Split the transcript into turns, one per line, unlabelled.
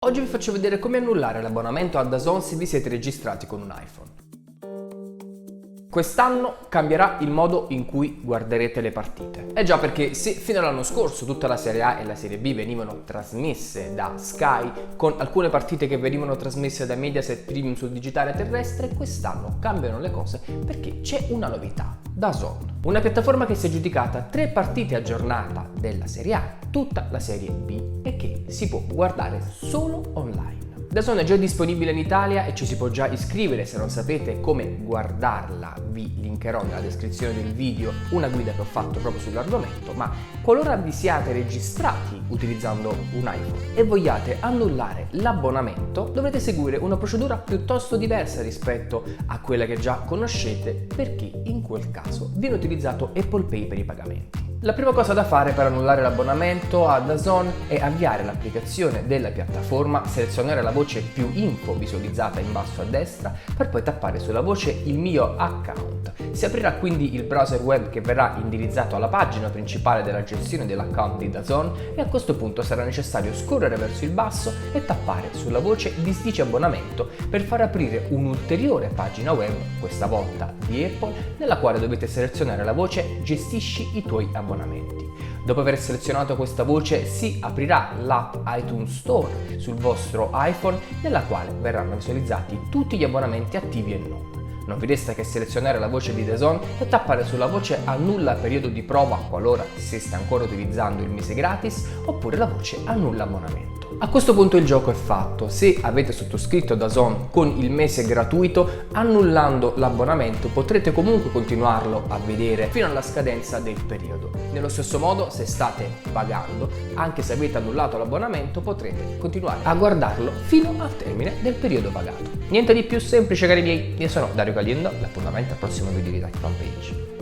Oggi vi faccio vedere come annullare l'abbonamento a DAZN se vi siete registrati con un iPhone. Quest'anno cambierà il modo in cui guarderete le partite. Già, perché se fino all'anno scorso tutta la Serie A e la Serie B venivano trasmesse da Sky, con alcune partite che venivano trasmesse da Mediaset Premium sul digitale terrestre, quest'anno cambiano le cose perché c'è una novità: DAZN, una piattaforma che si è aggiudicata 3 partite a giornata della Serie A, tutta la Serie B e che si può guardare solo online. DAZN è già disponibile in Italia e ci si può già iscrivere. Se non sapete come guardarla, vi linkerò nella descrizione del video una guida che ho fatto proprio sull'argomento, ma qualora vi siate registrati utilizzando un iPhone e vogliate annullare l'abbonamento, dovrete seguire una procedura piuttosto diversa rispetto a quella che già conoscete, perché in quel caso viene utilizzato Apple Pay per i pagamenti. La prima cosa da fare per annullare l'abbonamento a DAZN è avviare l'applicazione della piattaforma, selezionare la voce più info visualizzata in basso a destra per poi tappare sulla voce il mio account. Si aprirà quindi il browser web che verrà indirizzato alla pagina principale della gestione dell'account di DAZN e a questo punto sarà necessario scorrere verso il basso e tappare sulla voce disdici abbonamento per far aprire un'ulteriore pagina web, questa volta di Apple, nella quale dovete selezionare la voce gestisci i tuoi abbonamenti. Dopo aver selezionato questa voce si aprirà l'app iTunes Store sul vostro iPhone, nella quale verranno visualizzati tutti gli abbonamenti attivi e non. Non vi resta che selezionare la voce di DAZN e tappare sulla voce annulla periodo di prova qualora steste ancora utilizzando il mese gratis, oppure la voce annulla abbonamento. A questo punto il gioco è fatto. Se avete sottoscritto DAZN con il mese gratuito, annullando l'abbonamento potrete comunque continuarlo a vedere fino alla scadenza del periodo. Nello stesso modo, se state pagando, anche se avete annullato l'abbonamento, potrete continuare a guardarlo fino al termine del periodo pagato. Niente di più semplice, cari miei. Io sono Dario Caliendo, l'appuntamento al prossimo video di Tech Fanpage.